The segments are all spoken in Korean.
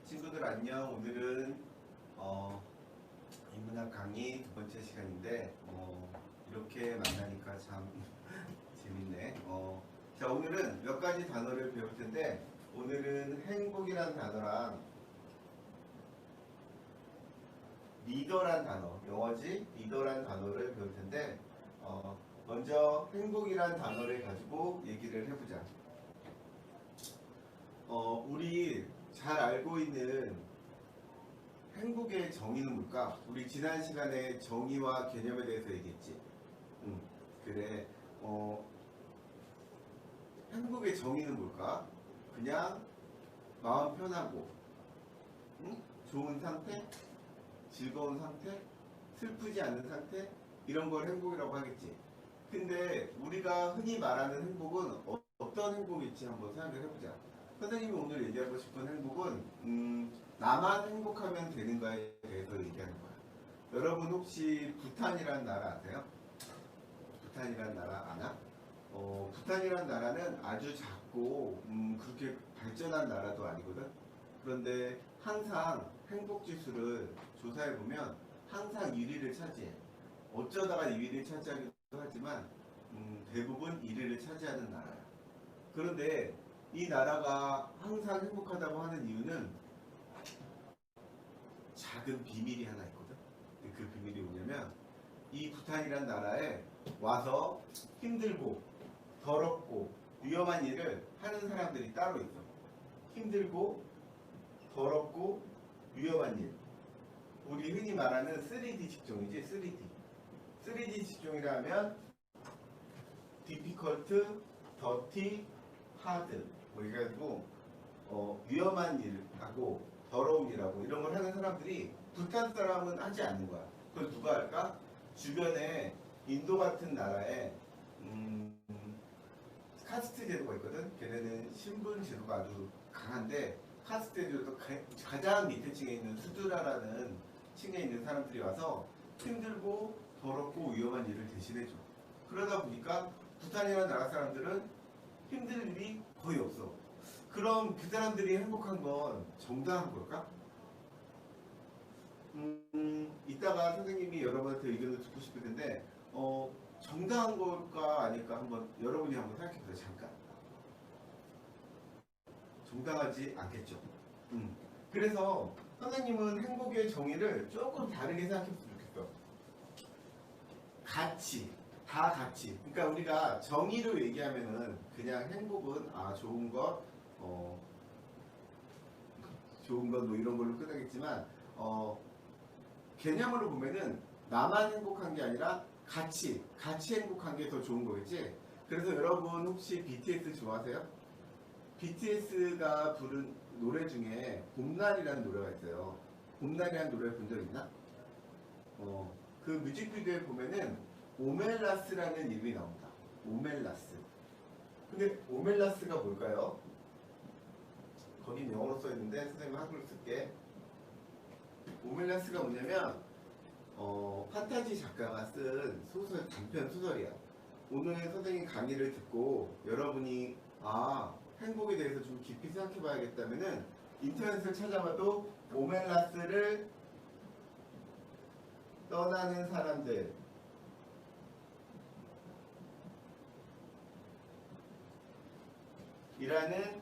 친구들 안녕. 오늘은 인문학 강의 두 번째 시간인데 이렇게 만나니까 참 재밌네. 자, 오늘은 몇 가지 단어를 배울 텐데 오늘은 행복이란 단어랑 리더란 단어, 영어지 리더란 단어를 배울 텐데 먼저 행복이란 단어를 가지고 얘기를 해보자. 우리 잘 알고 있는 행복의 정의는 뭘까? 우리 지난 시간에 정의와 개념에 대해서 얘기했지. 그래. 행복의 정의는 뭘까? 그냥 마음 편하고, 좋은 상태, 즐거운 상태, 슬프지 않는 상태, 이런 걸 행복이라고 하겠지. 근데 우리가 흔히 말하는 행복은 어떤 행복일지 한번 생각을 해보자. 선생님이 오늘 얘기하고 싶은 행복은 나만 행복하면 되는가에 대해서 얘기하는 거야. 여러분 혹시 부탄이라는 나라 아세요? 부탄이라는 나라 아나? 부탄이라는 나라는 아주 작고 그렇게 발전한 나라도 아니거든. 그런데 항상 행복 지수를 조사해 보면 항상 1위를 차지해. 어쩌다가 2위를 차지하기도 하지만 대부분 1위를 차지하는 나라야. 그런데 이 나라가 항상 행복하다고 하는 이유는 작은 비밀이 하나 있거든. 그 비밀이 뭐냐면 이 부탄이란 나라에 와서 힘들고 더럽고 위험한 일을 하는 사람들이 따로 있어. 힘들고 더럽고 위험한 일. 우리 흔히 말하는 3D 직종이지. 3D. 3D 직종이라면 difficult, dirty, hard. 뭐 이래가지고 위험한 일하고 더러운 일하고 이런 걸 하는 사람들이 부탄 사람은 하지 않는 거야. 그걸 누가 할까? 주변에 인도 같은 나라에 카스트 제도가 있거든. 걔네는 신분 제도가 아주 강한데 카스트 제도도 가장 밑에 층에 있는 수두라라는 층에 있는 사람들이 와서 힘들고 더럽고 위험한 일을 대신해줘. 그러다 보니까 부탄이라는 나라 사람들은 힘들 일이 거의 없어. 그럼 그 사람들이 행복한 건 정당한 걸까? 이따가 선생님이 여러분한테 의견을 듣고 싶을 텐데 정당한 걸까 아닐까 한번 여러분이 한번 생각해보세요. 잠깐. 정당하지 않겠죠. 그래서 선생님은 행복의 정의를 조금 다르게 생각했으면 좋겠어. 같이, 다 같이. 그러니까 우리가 정의로 얘기하면은 그냥 행복은 좋은 것, 좋은 것 뭐 이런 걸로 끝나겠지만 개념으로 보면은 나만 행복한 게 아니라 같이 행복한 게 더 좋은 거겠지. 그래서 여러분 혹시 BTS 좋아하세요? BTS가 부른 노래 중에 봄날이라는 노래가 있어요. 봄날이라는 노래 본 적 있나? 그 뮤직비디오에 보면은 오멜라스라는 이름이 나옵니다. 오멜라스. 근데 오멜라스가 뭘까요? 거긴 영어로 써있는데 선생님 한글로 쓸게. 오멜라스가 뭐냐면 판타지 작가가 쓴 소설, 단편 소설이야. 오늘 선생님 강의를 듣고 여러분이 행복에 대해서 좀 깊이 생각해 봐야겠다면은 인터넷을 찾아봐도 오멜라스를 떠나는 사람들 이라는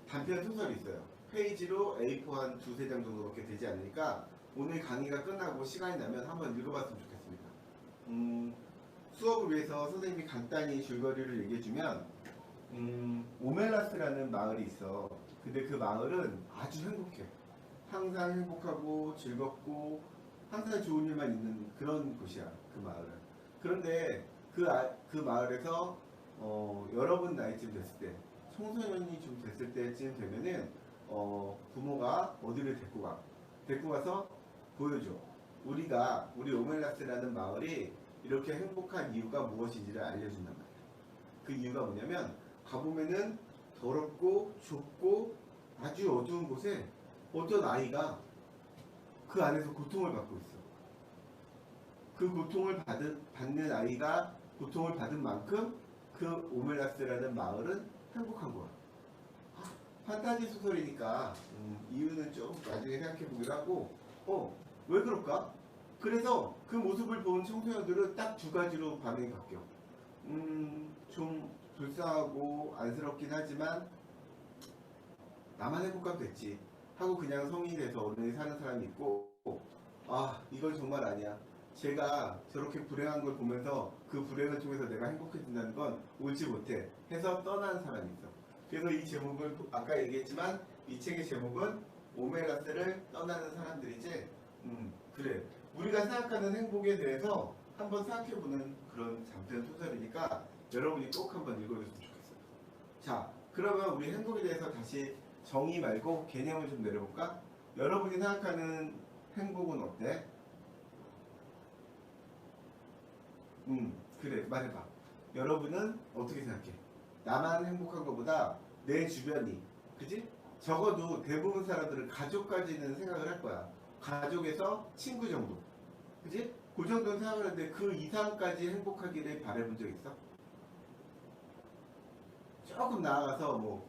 단편 소설이 있어요. 페이지로 A4 한 두세 장 정도밖에 되지 않으니까 오늘 강의가 끝나고 시간이 나면 한번 읽어봤으면 좋겠습니다. 수업을 위해서 선생님이 간단히 줄거리를 얘기해주면 오멜라스라는 마을이 있어. 근데 그 마을은 아주 행복해. 항상 행복하고 즐겁고 항상 좋은 일만 있는 그런 곳이야. 그 마을은. 그런데 그 마을에서 여러분 나이쯤 됐을 때 청소년이 좀 됐을 때쯤 되면은 부모가 어디를 데리고 가서 보여줘. 우리 오멜라스라는 마을이 이렇게 행복한 이유가 무엇인지를 알려준단 말이야. 그 이유가 뭐냐면 가보면은 더럽고 좁고 아주 어두운 곳에 어떤 아이가 그 안에서 고통을 받고 있어. 그 고통을 받는 아이가 고통을 받은 만큼 그 오멜라스라는 마을은 행복한 거야. 판타지 소설이니까 이유는 좀 나중에 생각해 보기로 하고 왜 그럴까? 그래서 그 모습을 본 청소년들은 딱 두 가지로 반응이 바뀌어. 좀 불쌍하고 안쓰럽긴 하지만 나만 행복하면 됐지 하고 그냥 성인이 돼서 어른이 사는 사람이 있고, 아 이건 정말 아니야, 제가 저렇게 불행한 걸 보면서 그 불행을 통해서 내가 행복해진다는 건 옳지 못해 해서 떠나는 사람이 있어. 그래서 이 제목을 아까 얘기했지만 이 책의 제목은 오메가3를 떠나는 사람들이지. 그래, 우리가 생각하는 행복에 대해서 한번 생각해보는 그런 장편 소설이니까 여러분이 꼭 한번 읽어줬으면 좋겠어요. 자, 그러면 우리 행복에 대해서 다시 정의 말고 개념을 좀 내려볼까? 여러분이 생각하는 행복은 어때? 그래, 말해봐. 여러분은 어떻게 생각해? 나만 행복한 것보다 내 주변이, 그지? 적어도 대부분 사람들은 가족까지는 생각을 할 거야. 가족에서 친구 정도, 그지? 그 정도는 생각을 하는데 그 이상까지 행복하기를 바라본 적 있어? 조금 나아가서 뭐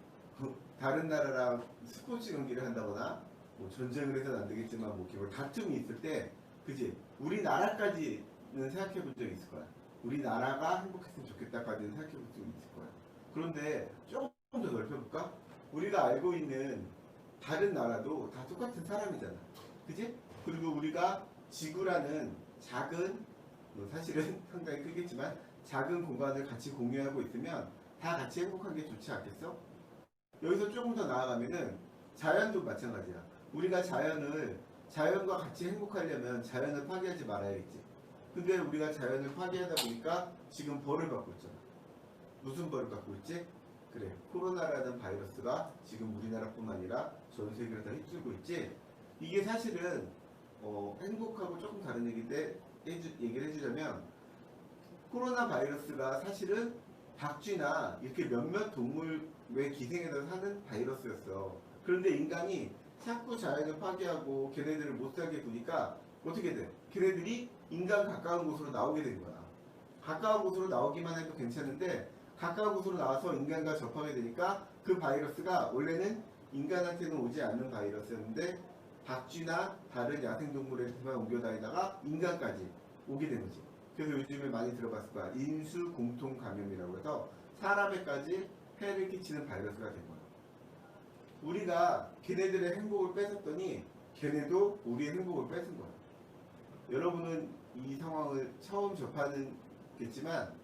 다른 나라랑 스포츠 경기를 한다거나 뭐 전쟁을 해서는 안 되겠지만 뭐 기본 다툼이 있을 때, 그지? 우리나라까지는 생각해 본 적이 있을 거야. 우리나라가 행복했으면 좋겠다까지는 생각해 본 적이 있을 거야. 그런데 조금 더 넓혀볼까? 우리가 알고 있는 다른 나라도 다 똑같은 사람이잖아, 그지? 그리고 우리가 지구라는 작은, 뭐 사실은 상당히 크겠지만 작은 공간을 같이 공유하고 있으면 다 같이 행복한 게 좋지 않겠어? 여기서 조금 더 나아가면은 자연도 마찬가지야. 우리가 자연과 같이 행복하려면 자연을 파괴하지 말아야겠지. 근데 우리가 자연을 파괴하다 보니까 지금 벌을 받고 있잖아. 무슨 벌을 받고 있지? 그래, 코로나라는 바이러스가 지금 우리나라뿐만 아니라 전 세계를 다 휩쓸고 있지. 이게 사실은 행복하고 조금 다른 얘기인데 얘기를 해주자면, 코로나 바이러스가 사실은 박쥐나 이렇게 몇몇 동물의 기생에서 사는 바이러스였어. 그런데 인간이 자꾸 자연을 파괴하고 걔네들을 못 살게 두니까 어떻게 돼? 걔네들이 인간 가까운 곳으로 나오게 된 거야. 가까운 곳으로 나오기만 해도 괜찮은데 가까운 곳으로 나와서 인간과 접하게 되니까 그 바이러스가 원래는 인간한테는 오지 않는 바이러스였는데 박쥐나 다른 야생동물한테만 옮겨다니다가 인간까지 오게 된 거지. 그래서 요즘에 많이 들어봤을 거야. 인수 공통 감염이라고 해서 사람에까지 해를 끼치는 바이러스가 된 거야. 우리가 걔네들의 행복을 뺏었더니 걔네도 우리의 행복을 뺏은 거야. 여러분은 이 상황을 처음 접하는겠지만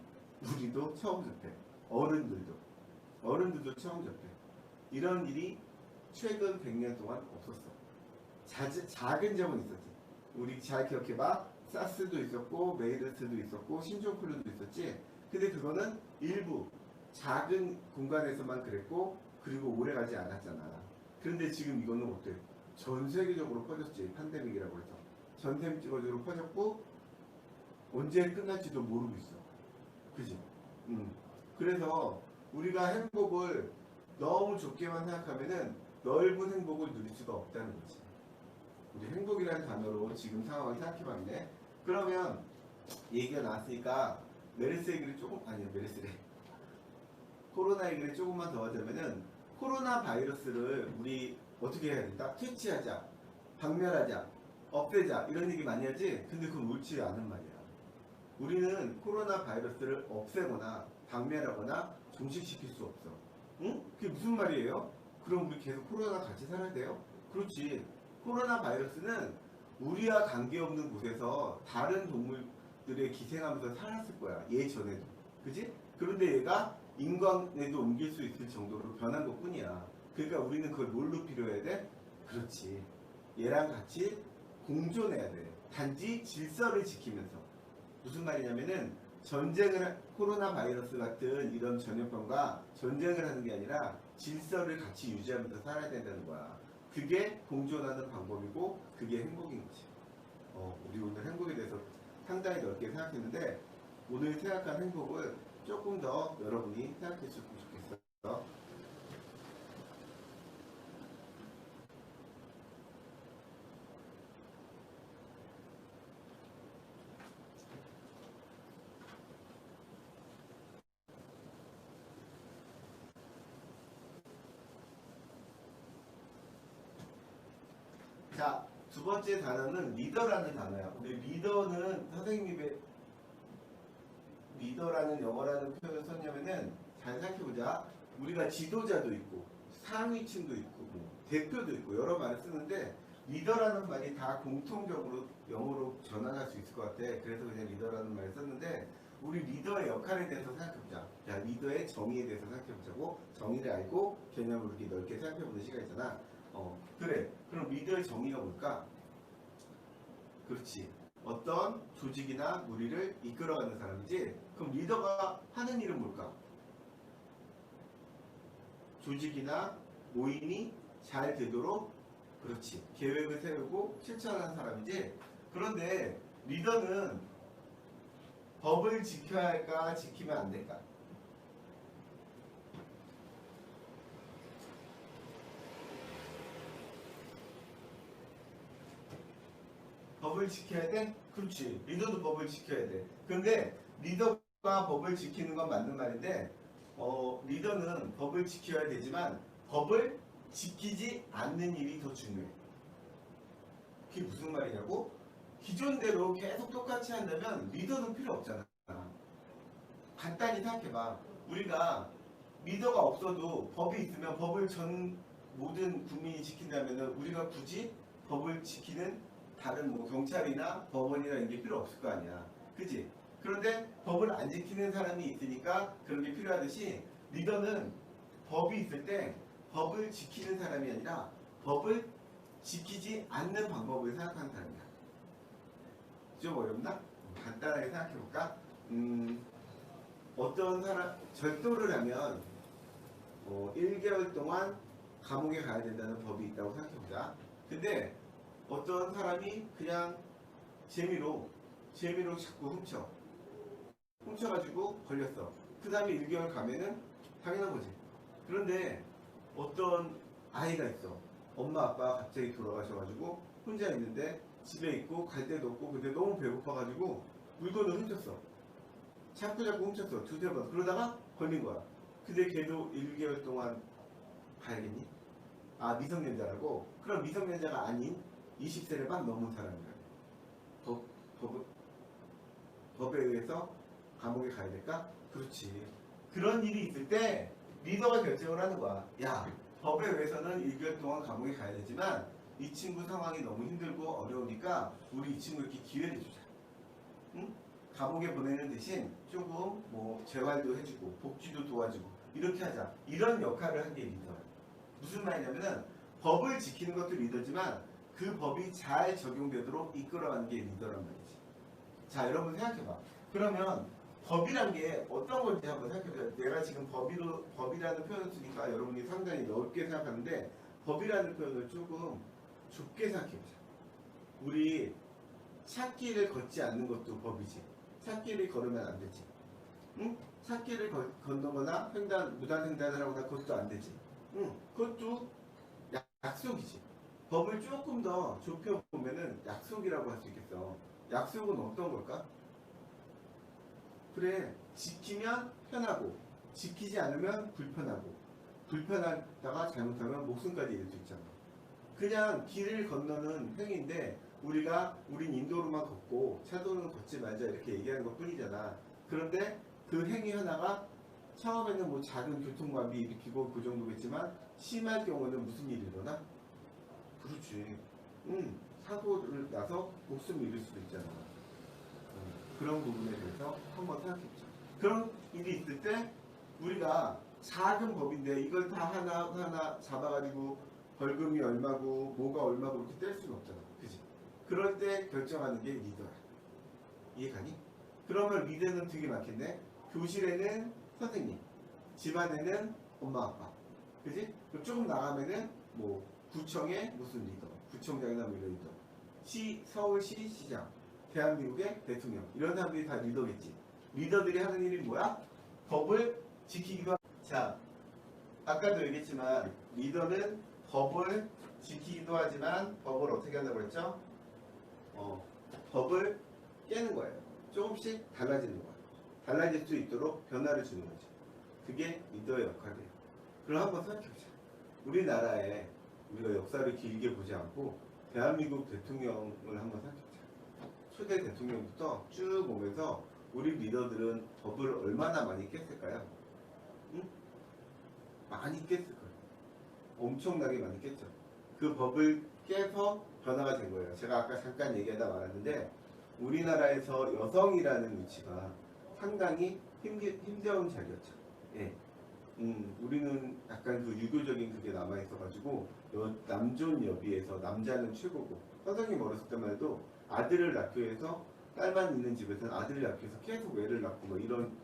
우리도 처음 접해. 어른들도 처음 접해. 이런 일이 최근 100년 동안 없었어. 작은 점은 있었지. 우리 잘 기억해봐. 사스도 있었고 메르스도 있었고 신종플루도 있었지. 근데 그거는 일부 작은 공간에서만 그랬고 그리고 오래가지 않았잖아. 그런데 지금 이거는 어때? 전 세계적으로 퍼졌지. 팬데믹이라고 해서 전 세계적으로 퍼졌고 언제 끝날지도 모르고 있어. 그지? 그래서 우리가 행복을 너무 좁게만 생각하면은 넓은 행복을 누릴 수가 없다는 거지. 우리 행복이라는 단어로 지금 상황을 생각해봤네. 그러면 얘기가 나왔으니까 메르스 얘기를 조금, 아니요 메르스래, 코로나 얘기를 조금만 더 하자면은, 코로나 바이러스를 우리 어떻게 해야 된다? 퇴치하자, 박멸하자, 없애자, 이런 얘기 많이 하지. 근데 그건 옳지 않은 말이야. 우리는 코로나 바이러스를 없애거나 박멸하거나 종식시킬 수 없어. 응? 그게 무슨 말이에요? 그럼 우리 계속 코로나 같이 살아야 돼요? 그렇지. 코로나 바이러스는 우리와 관계없는 곳에서 다른 동물들의 기생하면서 살았을 거야. 예전에도. 그지? 그런데 얘가 인간에도 옮길 수 있을 정도로 변한 것 뿐이야. 그러니까 우리는 그걸 뭘로 필요해야 돼? 그렇지. 얘랑 같이 공존해야 돼. 단지 질서를 지키면서. 무슨 말이냐면은 코로나 바이러스 같은 이런 전염병과 전쟁을 하는 게 아니라 질서를 같이 유지하면서 살아야 된다는 거야. 그게 공존하는 방법이고 그게 행복인 거지. 우리 오늘 행복에 대해서 상당히 넓게 생각했는데, 오늘 생각한 행복을 조금 더 여러분이 생각했으면 좋겠어. 자, 두 번째 단어는 리더라는 단어야. 우리 리더는 선생님이 리더라는 영어라는 표현을 썼냐면은 잘 생각해보자. 우리가 지도자도 있고 상위층도 있고 뭐 대표도 있고 여러 말을 쓰는데 리더라는 말이 다 공통적으로 영어로 전환할 수 있을 것 같아. 그래서 그냥 리더라는 말을 썼는데 우리 리더의 역할에 대해서 생각해보자. 자, 리더의 정의에 대해서 생각해보자고. 정의를 알고 개념을 이렇게 넓게 생각해보는 시간이잖아. 그래. 그럼 리더의 정의가 뭘까? 그렇지. 어떤 조직이나 무리를 이끌어가는 사람이지. 그럼 리더가 하는 일은 뭘까? 조직이나 모임이 잘 되도록, 그렇지, 계획을 세우고 실천하는 사람이지. 그런데 리더는 법을 지켜야 할까, 지키면 안 될까? 법을 지켜야 돼? 그렇지. 리더도 법을 지켜야 돼. 근데 리더가 법을 지키는 건 맞는 말인데 리더는 법을 지켜야 되지만 법을 지키지 않는 일이 더 중요해. 그게 무슨 말이냐고? 기존대로 계속 똑같이 한다면 리더는 필요 없잖아. 간단히 생각해봐. 우리가 리더가 없어도 법이 있으면 법을 전 모든 국민이 지킨다면 우리가 굳이 법을 지키는 다른 뭐 경찰이나 법원이나 이런 게 필요 없을 거 아니야. 그지? 그런데 법을 안 지키는 사람이 있으니까 그런 게 필요하듯이 리더는 법이 있을 때 법을 지키는 사람이 아니라 법을 지키지 않는 방법을 생각하는 사람이야. 좀 어렵나? 간단하게 생각해볼까? 어떤 사람 절도를 하면 1개월 동안 감옥에 가야 된다는 법이 있다고 생각해보자. 근데 어떤 사람이 그냥 재미로 자꾸 훔쳐가지고 걸렸어. 그 다음에 1개월 가면은 당연한 거지. 그런데 어떤 아이가 있어. 엄마 아빠가 갑자기 돌아가셔가지고 혼자 있는데 집에 있고 갈 데도 없고 근데 너무 배고파가지고 물건을 훔쳤어. 자꾸 훔쳤어. 두세 번. 그러다가 걸린 거야. 근데 걔도 1개월 동안 가야겠니? 아, 미성년자라고? 그럼 미성년자가 아닌 20세를 막 넘은 사람이야. 법에 의해서 감옥에 가야 될까? 그렇지. 그런 일이 있을 때 리더가 결정을 하는 거야. 야, 법에 의해서는 1개월 동안 감옥에 가야 되지만 이 친구 상황이 너무 힘들고 어려우니까 우리 이 친구에게 기회를 주자. 응? 감옥에 보내는 대신 조금 뭐 재활도 해주고 복지도 도와주고 이렇게 하자. 이런 역할을 한 게 리더야. 무슨 말이냐면은 법을 지키는 것도 리더지만 그 법이 잘 적용되도록 이끌어가는 게 리더란 말이지. 자, 여러분 생각해봐. 그러면 법이란 게 어떤 건지 한번 생각해보자. 내가 지금 법이라는 표현을 쓰니까 여러분이 상당히 넓게 생각하는데 법이라는 표현을 조금 좁게 생각해보자. 우리 찾길을 걷지 않는 것도 법이지. 찾길을 걸으면 안 되지. 응? 찾길을 건너거나 무단횡단을 하거나 그것도 안 되지. 응, 그것도 약속이지. 법을 조금 더 좁혀보면은 약속이라고 할 수 있겠어. 약속은 어떤 걸까? 그래, 지키면 편하고 지키지 않으면 불편하고 불편하다가 잘못하면 목숨까지 잃을 수 있잖아. 그냥 길을 건너는 행위인데 우린 인도로만 걷고 차도는 걷지 말자 이렇게 얘기하는 것 뿐이잖아. 그런데 그 행위 하나가 처음에는 뭐 작은 교통방비 일으키고 그 정도겠지만 심할 경우는 무슨 일이 일어나? 그렇지. 사고를 나서 목숨 잃을 수도 있잖아. 그런 부분에 대해서 한번 생각해보자. 그런 일이 있을 때 우리가 작은 법인데 이걸 다 하나 잡아가지고 벌금이 얼마고 뭐가 얼마고 이렇게 뗄 수는 없잖아. 그지? 그럴 때 결정하는 게 리더야. 이해가니? 그러면 리더는 되게 많겠네. 교실에는 선생님, 집안에는 엄마 아빠. 그지? 조금 나가면은 뭐 구청의 무슨 리더, 구청장이나 뭐 이런 리더, 서울시 시장, 대한민국의 대통령 이런 사람들이 다 리더겠지. 리더들이 하는 일이 뭐야? 법을 지키기도 자, 아까도 얘기했지만 리더는 법을 지키기도 하지만 법을 어떻게 한다고 그랬죠? 법을 깨는 거예요. 조금씩 달라지는 거야. 달라질 수 있도록 변화를 주는 거죠. 그게 리더의 역할이에요. 그럼 한번 생각해보자. 우리나라에 우리가 역사를 길게 보지 않고 대한민국 대통령을 한번 살펴보자. 초대 대통령부터 쭉 오면서 우리 리더들은 법을 얼마나 많이 깼을까요? 응? 많이 깼을 거예요. 엄청나게 많이 깼죠. 그 법을 깨서 변화가 된 거예요. 제가 아까 잠깐 얘기하다 말았는데 우리나라에서 여성이라는 위치가 상당히 힘겨운 자리였죠. 예. 우리는 약간 그 유교적인 그게 남아있어가지고 남존 여비에서 남자는 최고고 선생님 어렸을 때만 해도 아들을 낳기 위해서 딸만 있는 집에서는 아들을 낳기 위해서 계속 애를 낳고 뭐 이런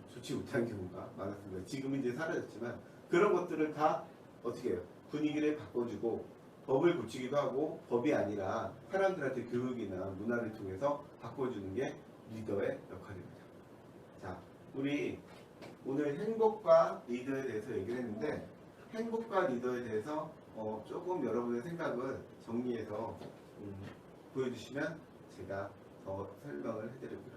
좋지 못한 경우가 많았습니다. 지금은 이제 사라졌지만 그런 것들을 다 어떻게 해요? 분위기를 바꿔주고 법을 고치기도 하고 법이 아니라 사람들한테 교육이나 문화를 통해서 바꿔주는 게 리더의 역할입니다. 자, 우리 오늘 행복과 리더에 대해서 얘기를 했는데 행복과 리더에 대해서 조금 여러분의 생각을 정리해서 보여주시면 제가 더 설명을 해드리도록